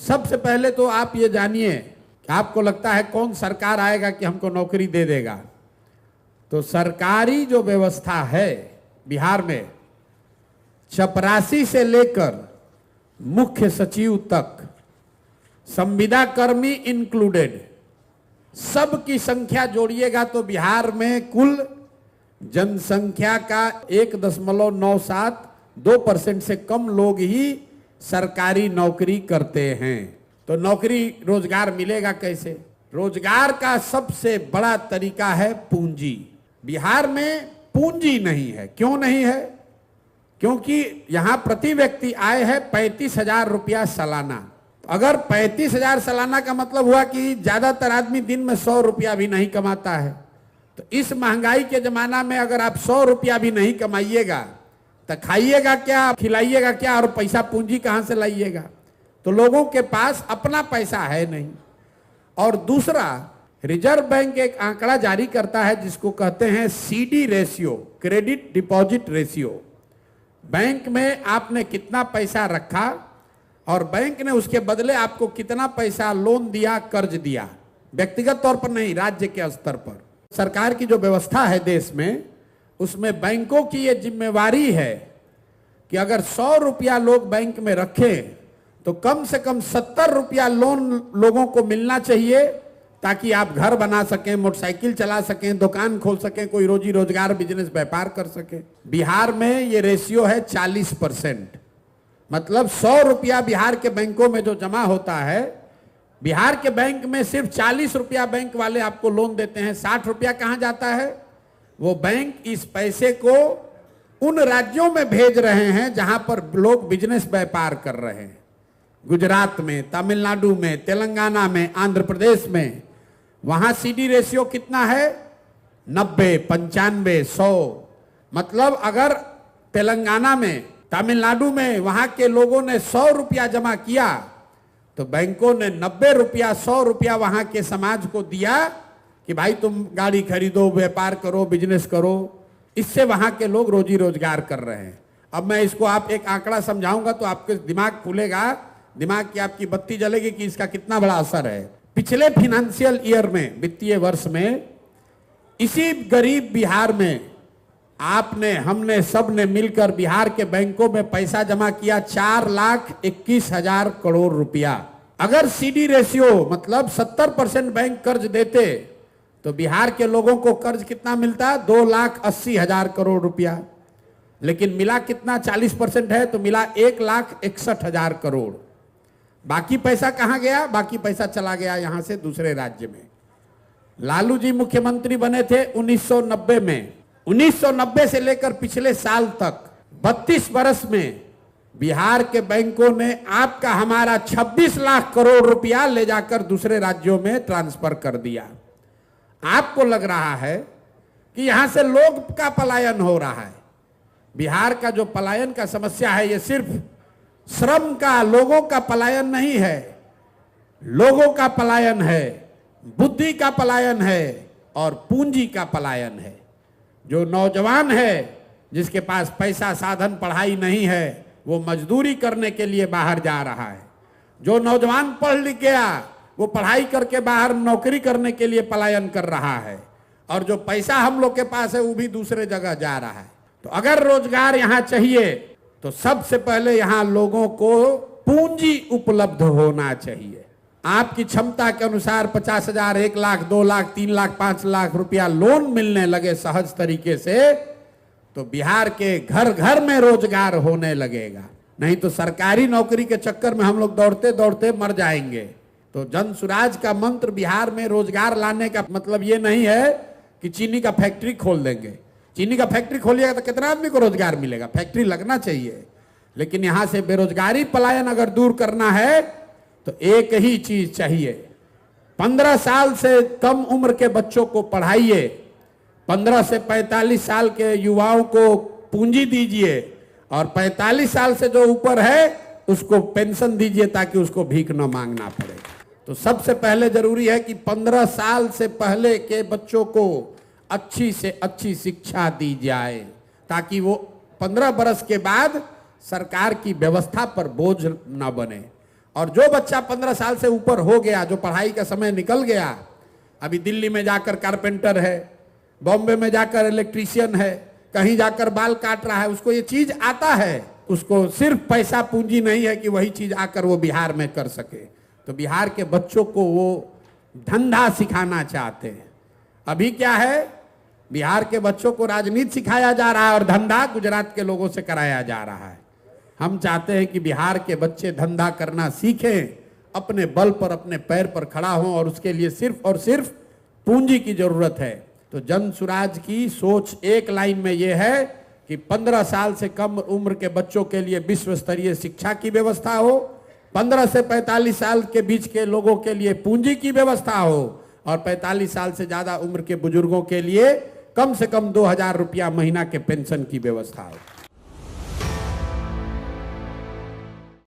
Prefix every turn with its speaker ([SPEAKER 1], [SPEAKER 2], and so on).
[SPEAKER 1] सबसे पहले तो आप ये जानिए कि आपको लगता है कौन सरकार आएगा कि हमको नौकरी दे देगा। तो सरकारी जो व्यवस्था है बिहार में, चपरासी से लेकर मुख्य सचिव तक, संविदा कर्मी इंक्लूडेड, सबकी संख्या जोड़िएगा तो बिहार में कुल जनसंख्या का 1.97% से कम लोग ही सरकारी नौकरी करते हैं। तो नौकरी रोजगार मिलेगा कैसे? रोजगार का सबसे बड़ा तरीका है पूंजी। बिहार में पूंजी नहीं है। क्यों नहीं है? क्योंकि यहां प्रति व्यक्ति आय है 35,000 रुपया सालाना। अगर 35,000 सालाना का मतलब हुआ कि ज्यादातर आदमी दिन में 100 रुपया भी नहीं कमाता है। तो इस महंगाई के जमाना में अगर आप 100 रुपया भी नहीं कमाइएगा तो खाइएगा क्या, खिलाइएगा क्या, और पैसा पूंजी कहां से लाइएगा? तो लोगों के पास अपना पैसा है नहीं। और दूसरा, रिजर्व बैंक एक आंकड़ा जारी करता है जिसको कहते हैं CD ratio, credit deposit ratio. Bank में आपने कितना पैसा रखा और बैंक ने उसके बदले आपको कितना पैसा लोन दिया, कर्ज दिया, व्यक्तिगत तौर पर नहीं, राज्य के स्तर पर। सरकार की जो व्यवस्था है देश में, उसमें बैंकों की ये जिम्मेवारी है कि अगर 100 रुपया लोग बैंक में रखें तो कम से कम 70 रुपया लोन लोगों को मिलना चाहिए, ताकि आप घर बना सकें, मोटरसाइकिल चला सकें, दुकान खोल सकें, कोई रोजी रोजगार बिजनेस व्यापार कर सकें। बिहार में ये रेशियो है 40%। मतलब 100 रुपया बिहार के बैंकों में जो जमा होता है, बिहार के बैंक में सिर्फ 40 रुपया बैंक वाले आपको लोन देते हैं। 60 रुपया कहां जाता है? वो बैंक इस पैसे को उन राज्यों में भेज रहे हैं जहां पर लोग बिजनेस व्यापार कर रहे हैं। गुजरात में, तमिलनाडु में, तेलंगाना में, आंध्र प्रदेश में। वहां सीडी रेशियो कितना है? 90, 95, 100। मतलब अगर तेलंगाना में, तमिलनाडु में वहां के लोगों ने 100 रुपया जमा किया तो बैंकों ने 90 रुपया, 100 रुपया वहां के समाज को दिया कि भाई तुम गाड़ी खरीदो, व्यापार करो, बिजनेस करो। इससे वहां के लोग रोजी रोजगार कर रहे हैं। अब मैं इसको आप एक आंकड़ा समझाऊंगा तो आपके दिमाग खुलेगा, दिमाग की आपकी बत्ती जलेगी कि इसका कितना बड़ा असर है। पिछले फाइनेंशियल ईयर में, वित्तीय वर्ष में, इसी गरीब बिहार में आपने, हमने, सब ने मिलकर बिहार के बैंकों में पैसा जमा किया 4,21,000 करोड़ रुपया। अगर सीडी रेशियो मतलब 70% बैंक कर्ज देते तो बिहार के लोगों को कर्ज कितना मिलता? 2,80,000 करोड़ रुपया। लेकिन मिला कितना? 40% है तो मिला 1,61,000 करोड़। बाकी पैसा कहां गया? बाकी पैसा चला गया यहां से दूसरे राज्य में। लालू जी मुख्यमंत्री बने थे 1990 में। 1990 से लेकर पिछले साल तक 32 बरस में बिहार के बैंकों ने आपका, हमारा 26 लाख करोड़ रुपया ले जाकर दूसरे राज्यों में ट्रांसफर कर दिया। आपको लग रहा है कि यहां से लोग का पलायन हो रहा है। बिहार का जो पलायन का समस्या है, ये सिर्फ श्रम का, लोगों का पलायन नहीं है। लोगों का पलायन है, बुद्धि का पलायन है और पूंजी का पलायन है। जो नौजवान है, जिसके पास पैसा, साधन, पढ़ाई नहीं है, वो मजदूरी करने के लिए बाहर जा रहा है। जो नौजवान पढ़ लिख गया, वो पढ़ाई करके बाहर नौकरी करने के लिए पलायन कर रहा है। और जो पैसा हम लोग के पास है वो भी दूसरे जगह जा रहा है। तो अगर रोजगार यहां चाहिए तो सबसे पहले यहां लोगों को पूंजी उपलब्ध होना चाहिए। आपकी क्षमता के अनुसार 50,000, 1 लाख, 2 लाख, 3 लाख, 5 लाख रुपया लोन मिलने लगे सहज तरीके से तो बिहार के घर घर में रोजगार होने लगेगा। नहीं तो सरकारी नौकरी के चक्कर में हम लोग दौड़ते दौड़ते मर जाएंगे। तो जन सुराज का मंत्र बिहार में रोजगार लाने का मतलब ये नहीं है कि चीनी का फैक्ट्री खोल देंगे। चीनी का फैक्ट्री खोलिएगा तो कितना आदमी को रोजगार मिलेगा? फैक्ट्री लगना चाहिए। लेकिन यहां से बेरोजगारी पलायन अगर दूर करना है तो एक ही चीज चाहिए, 15 साल से कम उम्र के बच्चों को पढ़ाइए, 15 से 45 साल के युवाओं को पूंजी दीजिए और 45 साल से जो ऊपर है उसको पेंशन दीजिए ताकि उसको भीख न मांगना पड़े। तो सबसे पहले जरूरी है कि 15 साल से पहले के बच्चों को अच्छी से अच्छी शिक्षा दी जाए ताकि वो 15 बरस के बाद सरकार की व्यवस्था पर बोझ न बने। और जो बच्चा 15 साल से ऊपर हो गया, जो पढ़ाई का समय निकल गया, अभी दिल्ली में जाकर कारपेंटर है, बॉम्बे में जाकर इलेक्ट्रीशियन है, कहीं जाकर बाल काट रहा है, उसको ये चीज आता है, उसको सिर्फ पैसा पूंजी नहीं है कि वही चीज आकर वो बिहार में कर सके। तो बिहार के बच्चों को वो धंधा सिखाना चाहते हैं। अभी क्या है, बिहार के बच्चों को राजनीति सिखाया जा रहा है और धंधा गुजरात के लोगों से कराया जा रहा है। हम चाहते हैं कि बिहार के बच्चे धंधा करना सीखें, अपने बल पर अपने पैर पर खड़ा हों, और उसके लिए सिर्फ और सिर्फ पूंजी की जरूरत है। तो जन सुराज की सोच एक लाइन में यह है कि 15 साल से कम उम्र के बच्चों के लिए विश्व स्तरीय शिक्षा की व्यवस्था हो, 15 से 45 साल के बीच के लोगों के लिए पूंजी की व्यवस्था हो, और 45 साल से ज्यादा उम्र के बुजुर्गों के लिए कम से कम 2000 रुपया महीना के पेंशन की व्यवस्था हो।